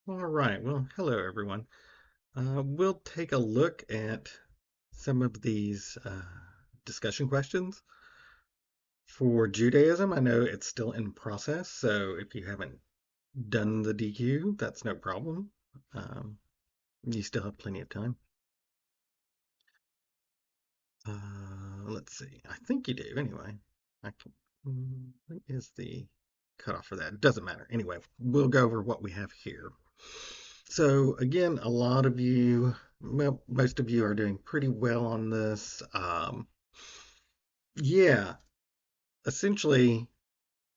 All right. Well, hello everyone. We'll take a look at some of these discussion questions for Judaism. I know it's still in process, so if you haven't done the DQ, that's no problem. Um, you still have plenty of time. Let's see. I think you do anyway. I can, what is the cutoff for that? It doesn't matter. Anyway, we'll go over what we have here. So again, a lot of you, well, most of you are doing pretty well on this. Yeah, essentially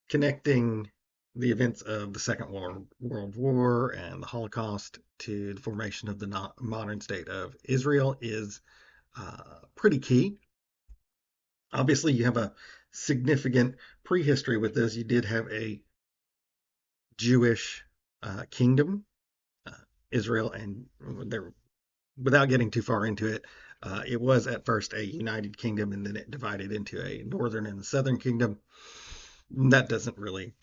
connecting the events of the Second World War and the Holocaust to the formation of the modern state of Israel is pretty key. Obviously, you have a significant prehistory with this. You did have a Jewish kingdom, uh, Israel, and there without getting too far into it, it was at first a united kingdom and then it divided into a northern and a southern kingdom. That doesn't really,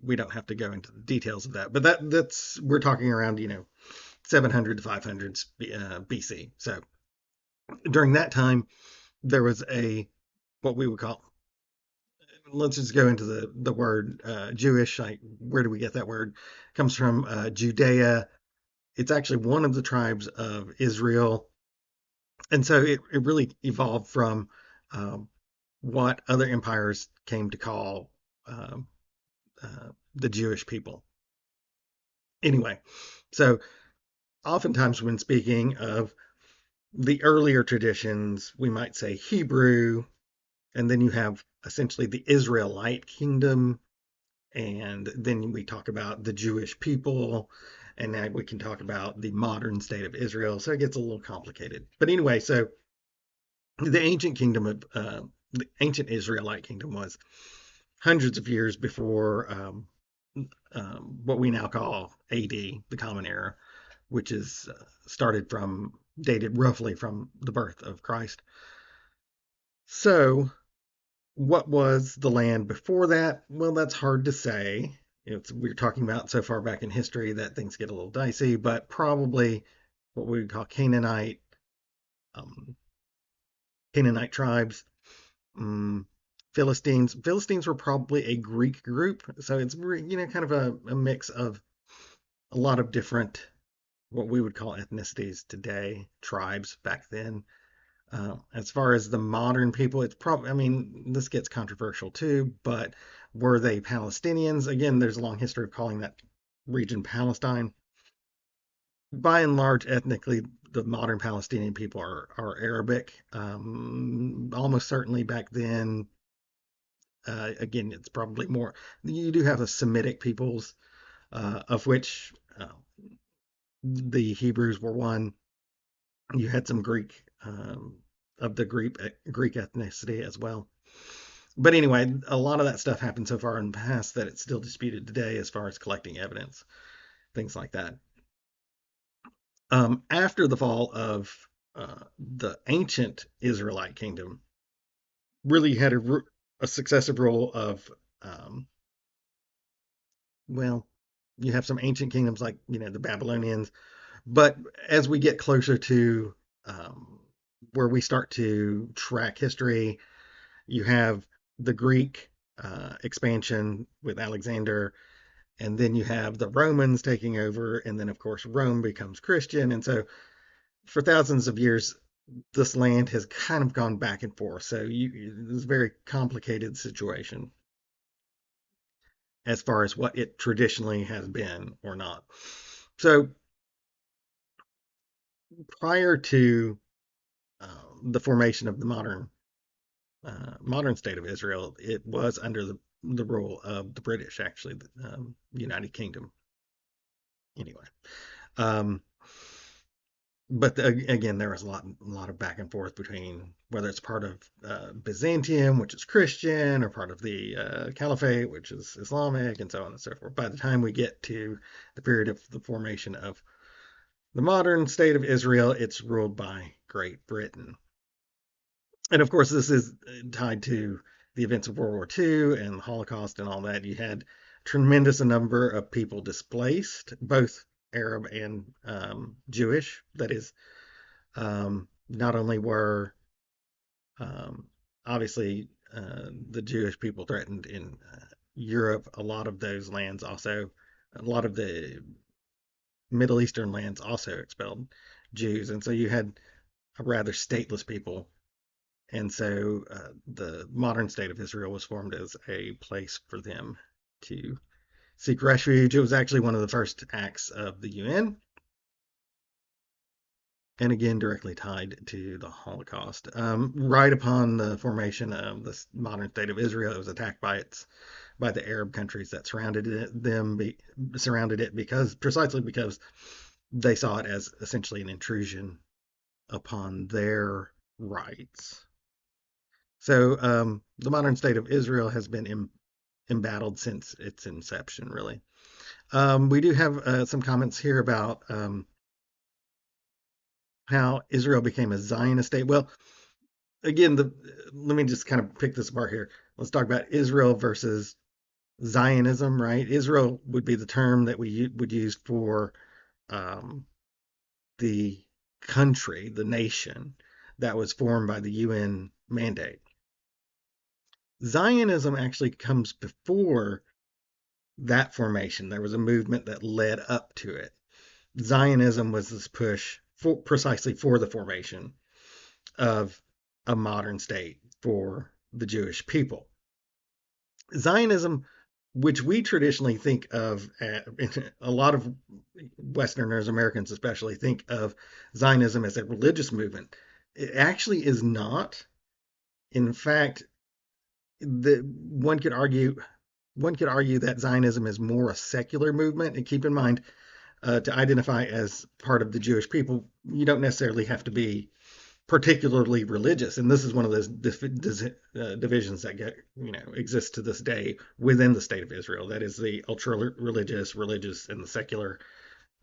we don't have to go into the details of that, but that's we're talking around 700 to 500s BC. So during that time, there was a what we would call, let's just go into the word Jewish. Like, where do we get that word? It comes from Judea. It's actually one of the tribes of Israel. And so it really evolved from um, what other empires came to call um, the Jewish people. Anyway, so oftentimes when speaking of the earlier traditions, we might say Hebrew, and then you have essentially the Israelite kingdom, and then we talk about the Jewish people, and now we can talk about the modern state of Israel. So it gets a little complicated. But anyway, so the ancient kingdom of the ancient Israelite kingdom was hundreds of years before what we now call AD, the Common Era, which is started from dated roughly from the birth of Christ. So, what was the land before that? Well, that's hard to say. We're talking about so far back in history that things get a little dicey, but probably what we would call um, Canaanite tribes. Um, Philistines. Philistines were probably a Greek group, so it's kind of a mix of a lot of different what we would call ethnicities today, tribes back then. As far as the modern people, it's probably, I mean, this gets controversial too, but were they Palestinians? Again, there's a long history of calling that region Palestine. By and large, ethnically, the modern Palestinian people are Arabic. Almost certainly back then, again, it's probably more. You do have a Semitic peoples, of which the Hebrews were one. You had some Greek of the Greek ethnicity as well. But anyway, a lot of that stuff happened so far in the past that it's still disputed today as far as collecting evidence, things like that. After the fall of the ancient Israelite kingdom, really had a successive role of um, well, you have some ancient kingdoms like the Babylonians, but as we get closer to um, where we start to track history, you have the Greek expansion with Alexander, and then you have the Romans taking over, and then of course Rome becomes Christian, and so for thousands of years this land has kind of gone back and forth. So it's a very complicated situation as far as what it traditionally has been or not. So prior to the formation of the modern state of Israel, it was under the rule of the British, actually, the United Kingdom. Anyway, um, but again, there was a lot of back and forth between whether it's part of Byzantium, which is Christian, or part of the Caliphate, which is Islamic, and so on and so forth. By the time we get to the period of the formation of the modern state of Israel, it's ruled by Great Britain. And of course, this is tied to the events of World War II and the Holocaust and all that. You had tremendous number of people displaced, both Arab and Jewish. That is, not only were um, obviously the Jewish people threatened in Europe, a lot of those lands also, a lot of the Middle Eastern lands also expelled Jews, and so you had a rather stateless people. And so the modern state of Israel was formed as a place for them to seek refuge. It was actually one of the first acts of the UN, and again directly tied to the Holocaust. Right upon the formation of the modern state of Israel, it was attacked by the Arab countries that surrounded it because precisely because they saw it as essentially an intrusion upon their rights. So the modern state of Israel has been embattled since its inception, really. We do have some comments here about how Israel became a Zionist state. Well, again, let me just kind of pick this apart here. Let's talk about Israel versus Zionism, right? Israel would be the term that we would use for um, the country, the nation that was formed by the UN mandate. Zionism actually comes before that formation. There was a movement that led up to it. Zionism was this push precisely for the formation of a modern state for the Jewish people. Zionism, which we traditionally think of, a lot of Westerners, Americans especially, think of Zionism as a religious movement. It actually is not. In fact, one could argue that Zionism is more a secular movement. And keep in mind, to identify as part of the Jewish people, you don't necessarily have to be particularly religious. And this is one of those divisions that exist to this day within the state of Israel. That is the ultra religious, religious, and the secular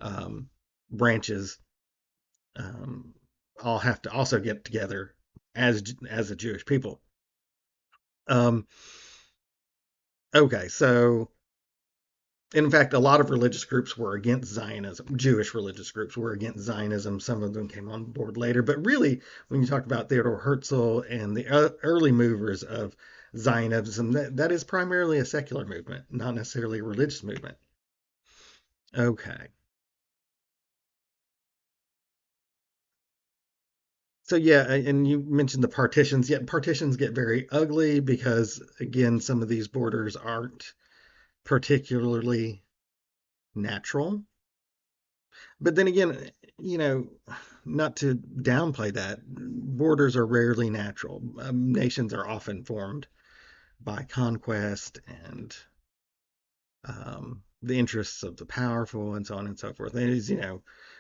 um, branches um, all have to also get together as a Jewish people. Um, okay, so in fact, a lot of religious groups were against Zionism. Jewish religious groups were against Zionism. Some of them came on board later. But really, when you talk about Theodor Herzl and the early movers of Zionism, that is primarily a secular movement, not necessarily a religious movement. Okay. So yeah, and you mentioned the partitions. Yet partitions get very ugly because again, some of these borders aren't particularly natural. But then again, you know, not to downplay that, borders are rarely natural. Nations are often formed by conquest and the interests of the powerful and so on and so forth. And it's,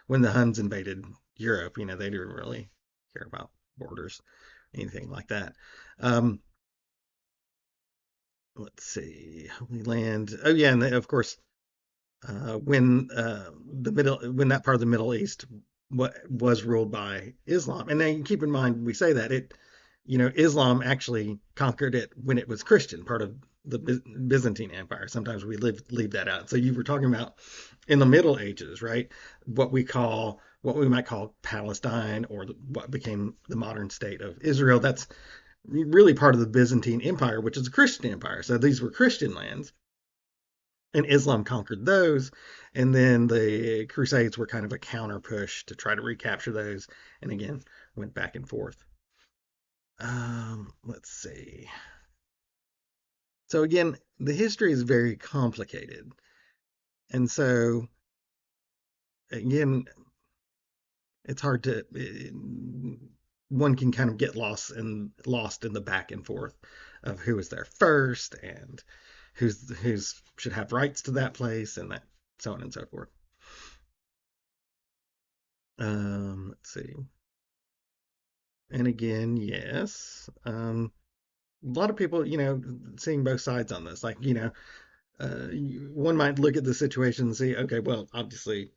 when the Huns invaded Europe, they didn't really care about borders, anything like that. Um, let's see, Holy Land. Oh yeah, and of course, when that part of the Middle East was ruled by Islam. And then keep in mind, we say that Islam actually conquered it when it was Christian, part of the Byzantine Empire. Sometimes we leave that out. So you were talking about in the Middle Ages, right? What we might call Palestine, or what became the modern state of Israel. That's really part of the Byzantine Empire, which is a Christian empire. So these were Christian lands, and Islam conquered those. And then the Crusades were kind of a counter push to try to recapture those. And again, went back and forth. Let's see. So again, the history is very complicated. And so again, it's hard to one can kind of get lost in the back and forth of who was there first and who's should have rights to that place and that so on and so forth. Let's see. And again, yes. A lot of people, seeing both sides on this. Like, one might look at the situation and see, okay, well, obviously,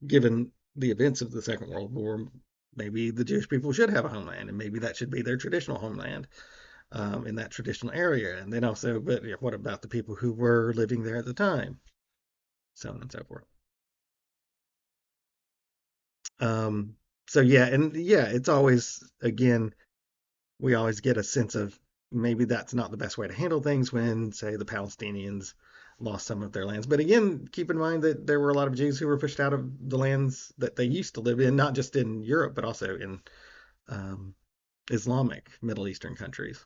given the events of the Second World War, maybe the Jewish people should have a homeland, and maybe that should be their traditional homeland in that traditional area. And then also, but what about the people who were living there at the time? So on and so forth. Um, so yeah, and yeah, it's always again we always get a sense of maybe that's not the best way to handle things when, say, the Palestinians lost some of their lands. But again, keep in mind that there were a lot of Jews who were pushed out of the lands that they used to live in, not just in Europe, but also in um, Islamic Middle Eastern countries.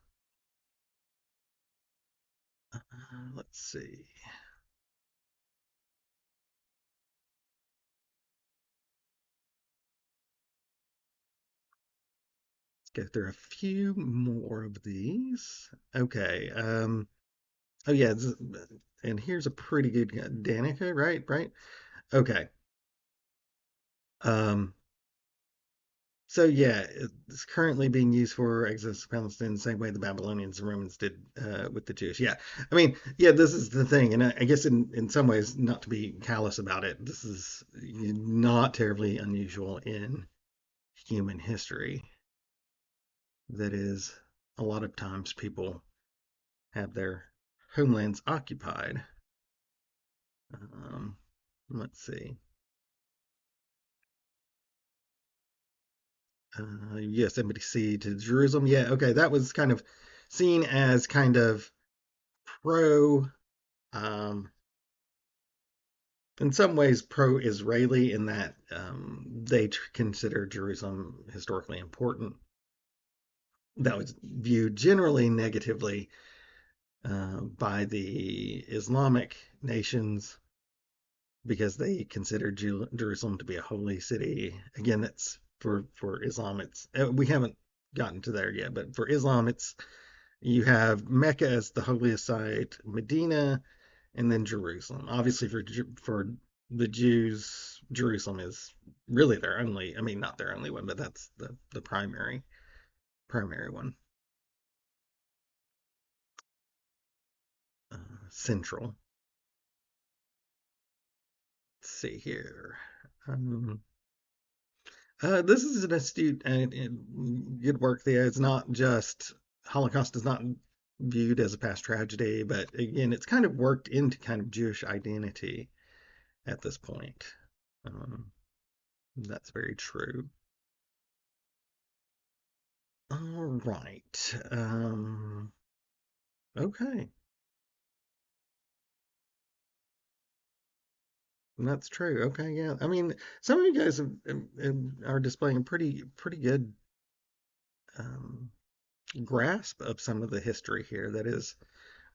Let's see. Let's go through a few more of these. Okay. Oh yeah, and here's a pretty good Danica, right? Right. Okay. Um, So yeah, it's currently being used for exodus of Palestine the same way the Babylonians and Romans did with the Jews. Yeah, I mean, yeah, this is the thing, and I guess in some ways, not to be callous about it, this is not terribly unusual in human history. That is, a lot of times people have their homelands occupied. Um, let's see. Yes, embassy to Jerusalem. Yeah, okay, that was kind of seen as kind of pro. Um, in some ways pro-Israeli in that they consider Jerusalem historically important. That was viewed generally negatively by the Islamic nations because they consider Jerusalem to be a holy city. Again, that's for Islam. It's we haven't gotten to there yet, but for Islam, it's you have Mecca as the holiest site, Medina, and then Jerusalem. Obviously, for the Jews, Jerusalem is really their only. I mean, not their only one, but that's the primary one. Uh, Central. Let's see here. Um, this is an astute and good work there. It's not just Holocaust is not viewed as a past tragedy, but again, it's kind of worked into kind of Jewish identity at this point. Um, that's very true. All right. Okay. That's true. Okay, yeah. I mean, some of you guys are displaying a pretty good um, grasp of some of the history here. That is,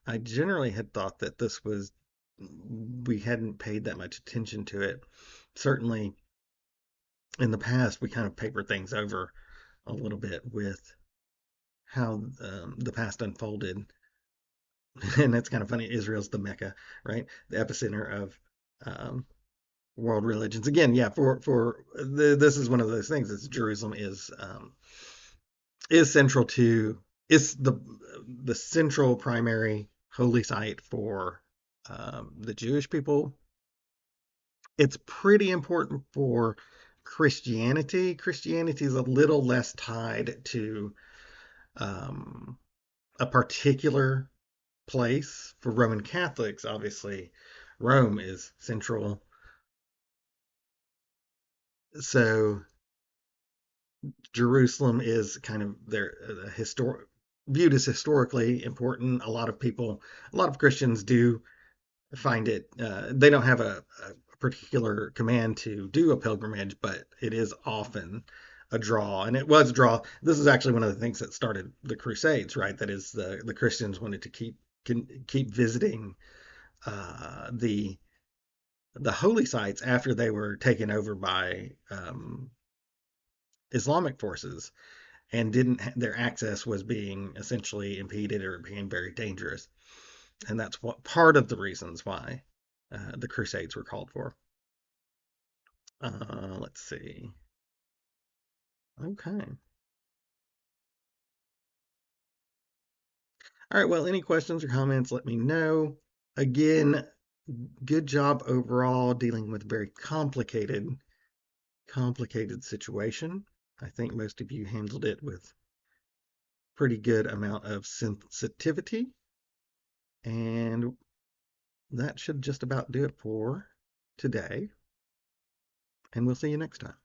I generally had thought that this was we hadn't paid that much attention to it. Certainly, in the past, we kind of papered things over a little bit with how the past unfolded, and that's kind of funny. Israel's the Mecca, right? The epicenter of um, world religions. Again, yeah, this is one of those things. Is Jerusalem is central to is the central primary holy site for the Jewish people. It's pretty important for Christianity. Christianity is a little less tied to um, a particular place. For Roman Catholics, obviously, Rome is central. So Jerusalem is kind of their historic viewed as historically important. A lot of Christians do find it. They don't have a particular command to do a pilgrimage, but it is often a draw, and it was a draw. This is actually one of the things that started the Crusades, right? That is the Christians wanted to keep visiting the holy sites after they were taken over by Islamic forces and didn't their access was being essentially impeded or being very dangerous, and that's what part of the reasons why the Crusades were called for. Let's see. Okay. All right. Well, any questions or comments? Let me know. Again, good job overall dealing with a very complicated situation. I think most of you handled it with pretty good amount of sensitivity, and that should just about do it for today. And we'll see you next time.